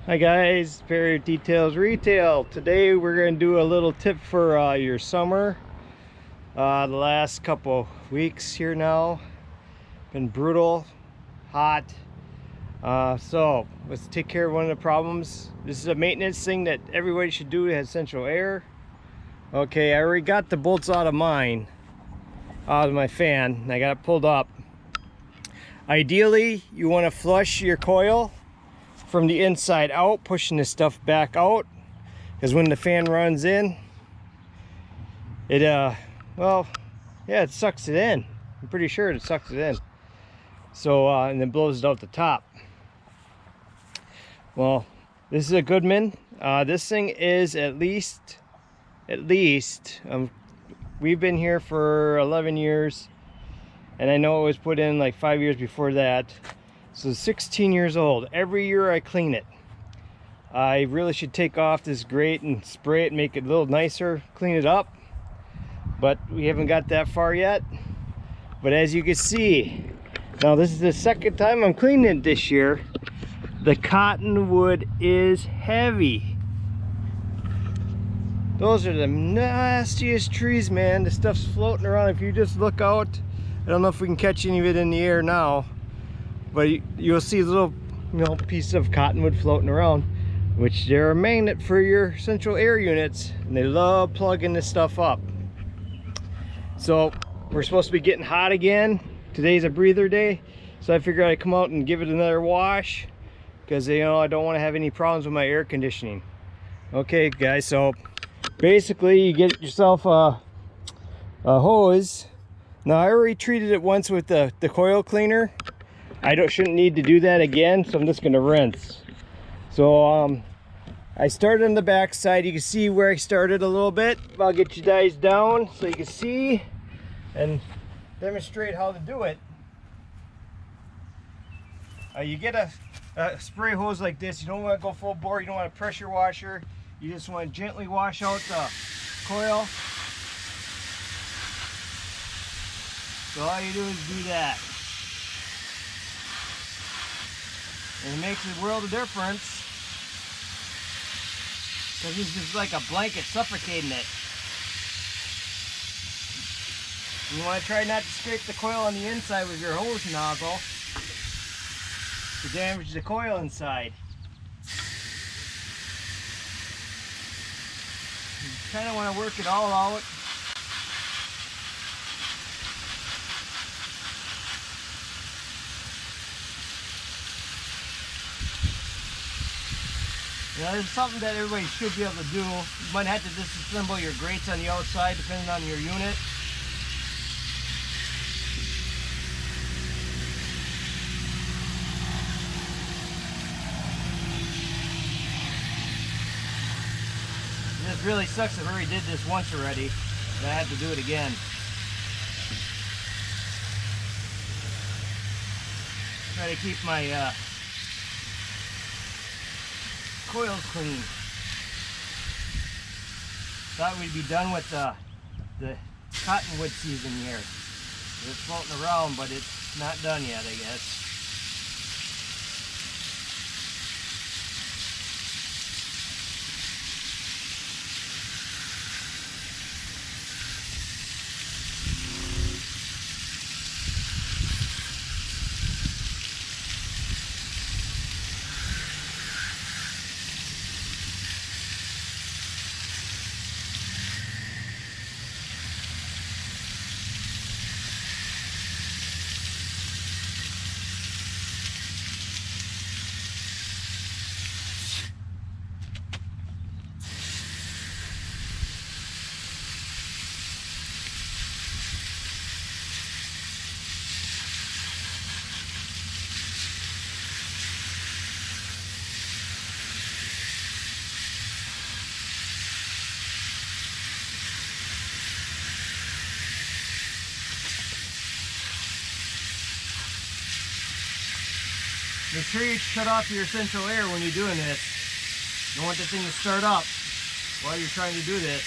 Hi guys, Perry Details Retail. Today we're going to do a little tip for your summer. The last couple weeks here now been brutal, hot. So let's take care of one of the problems. This is a maintenance thing that everybody should do to have central air. Okay, I already got the bolts out of mine, out of my fan, and I got it pulled up. Ideally, you want to flush your coil from the inside out, pushing this stuff back out, because when the fan runs in, it well, yeah, it sucks it in. I'm pretty sure it sucks it in. So and then blows it out the top. Well, this is a Goodman. This thing is at least we've been here for 11 years, and I know it was put in like 5 years before that. So 16 years old. Every year I clean it. I really should take off this grate and spray it and make it a little nicer, clean it up, but we haven't got that far yet. But as you can see, now this is the second time I'm cleaning it this year. The cottonwood is heavy. Those are the nastiest trees, man. The stuff's floating around. If you just look out, I don't know if we can catch any of it in the air now, but you'll see a little, piece of cottonwood floating around, which they're a magnet for your central air units, and they love plugging this stuff up. So we're supposed to be getting hot again. Today's a breather day, so I figured I'd come out and give it another wash, because I don't want to have any problems with my air conditioning. Okay guys, so basically you get yourself a hose. Now I already treated it once with the coil cleaner. I shouldn't need to do that again, so I'm just going to rinse. So I started on the back side. You can see where I started a little bit. I'll get you guys down so you can see and demonstrate how to do it. You get a spray hose like this. You don't want to go full bore. You don't want a pressure washer. You just want to gently wash out the coil. So all you do is do that. And it makes a world of difference, because it's just like a blanket suffocating it. You want to try not to scrape the coil on the inside with your hose nozzle to damage the coil inside. You kind of want to work it all out. There's something that everybody should be able to do. You might have to disassemble your grates on the outside depending on your unit. This really sucks that I already did this once already, and I had to do it again. Try to keep my coils clean. Thought we'd be done with the cottonwood season here. It's floating around, but it's not done yet, I guess. Make sure you shut off your central air when you're doing this. You don't want this thing to start up while you're trying to do this.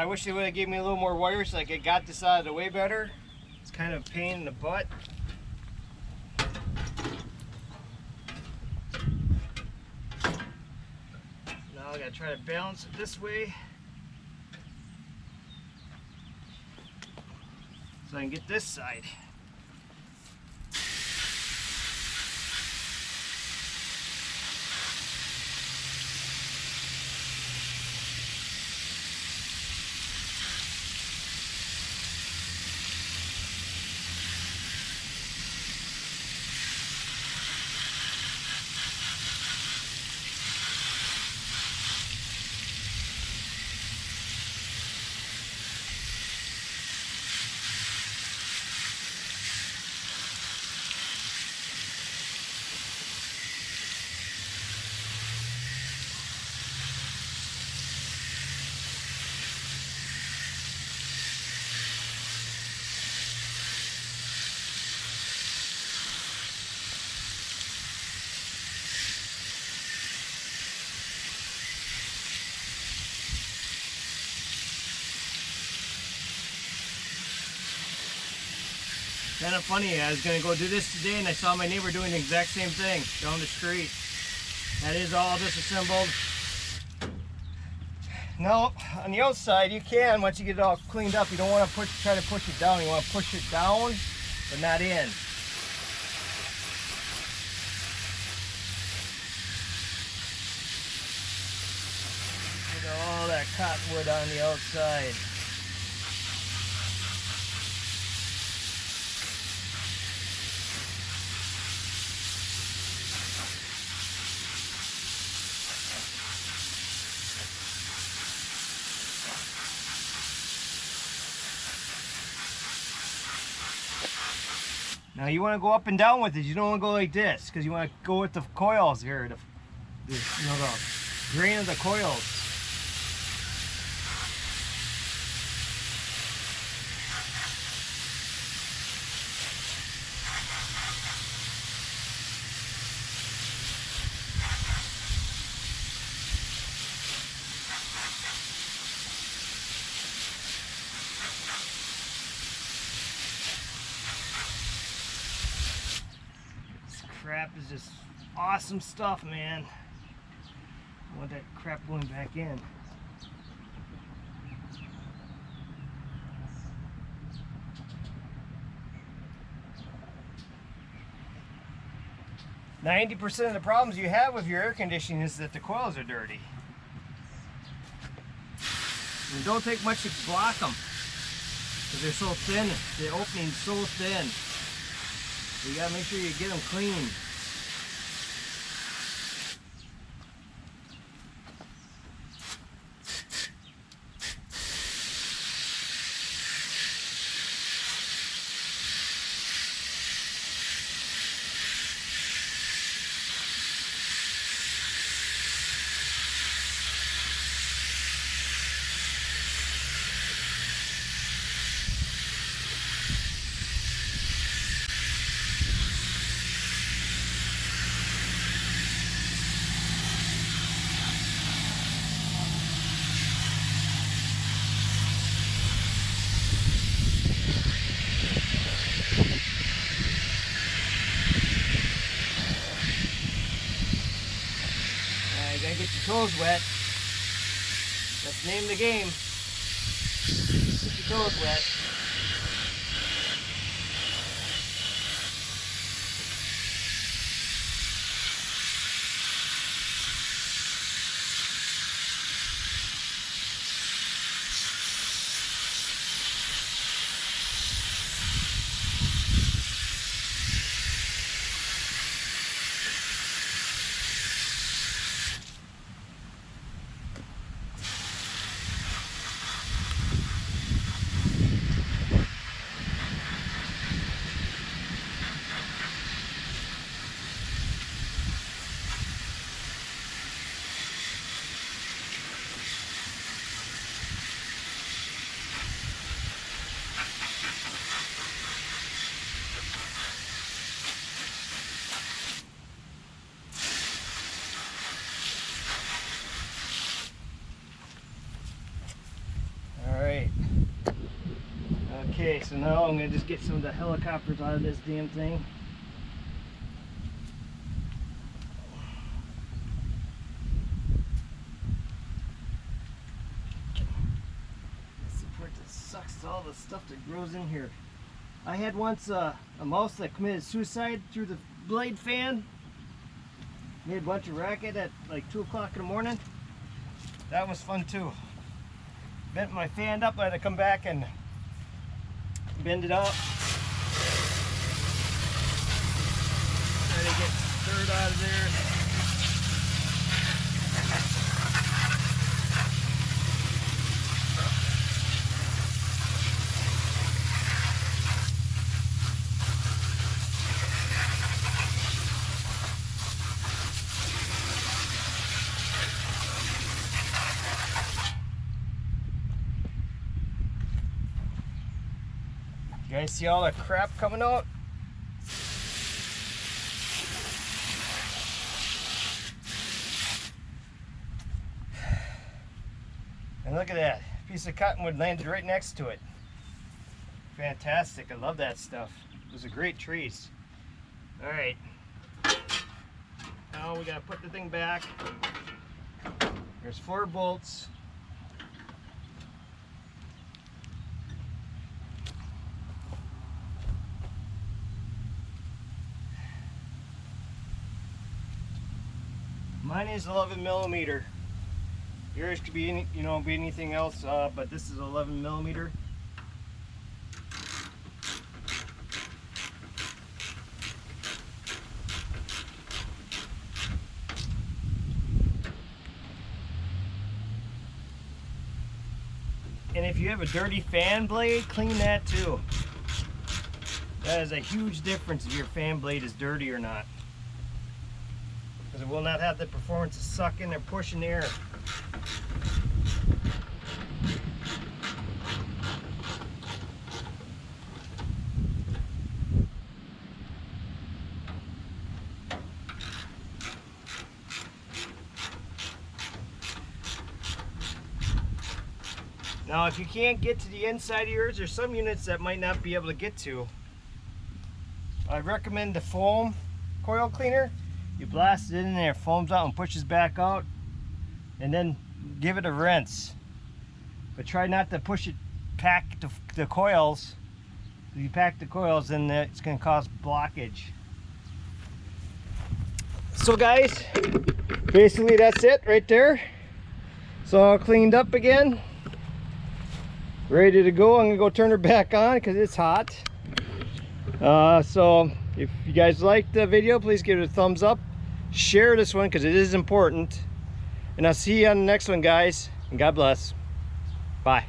I wish they would have given me a little more wire so I could got this out of the way better. It's kind of a pain in the butt. Now I gotta try to balance it this way so I can get this side. Kind of funny, I was going to go do this today and I saw my neighbor doing the exact same thing down the street. That is all disassembled. Now, on the outside, you can, once you get it all cleaned up, you don't want to try to push it down. You want to push it down, but not in. Get all that cottonwood on the outside. Now you want to go up and down with it. You don't want to go like this because you want to go with the coils here, the grain of the coils. Crap is just awesome stuff, man. I want that crap going back in. %90 of the problems you have with your air conditioning is that the coils are dirty. And don't take much to block them because they're so thin. The opening's so thin. You gotta make sure you get them clean. You gotta get your toes wet. That's the name of the game. Get your toes wet. Okay, so now I'm gonna just get some of the helicopters out of this damn thing. This part that sucks all the stuff that grows in here. I had once a mouse that committed suicide through the blade fan. Made a bunch of racket at like 2 o'clock in the morning. That was fun too. Bent my fan up, I had to come back and bend it up. Try to get dirt out of there. You guys see all that crap coming out? And look at that. Piece of cottonwood landed right next to it. Fantastic. I love that stuff. Those are great trees. Alright. Now we gotta put the thing back. There's 4 bolts. Mine is 11 millimeter. Yours could be any, be anything else, but this is 11 millimeter. And if you have a dirty fan blade, clean that too. That is a huge difference if your fan blade is dirty or not. Because it will not have the performance of sucking or pushing air. Now if you can't get to the inside of yours, there's some units that might not be able to get to. I recommend the foam coil cleaner. You blast it in there, foams out and pushes back out, and then give it a rinse. But try not to push it, pack the coils. If you pack the coils, then it's going to cause blockage. So guys, basically that's it right there. It's all cleaned up again. Ready to go. I'm going to go turn her back on because it's hot. So if you guys liked the video, please give it a thumbs up. Share this one because it is important. And I'll see you on the next one, guys. And God bless. Bye.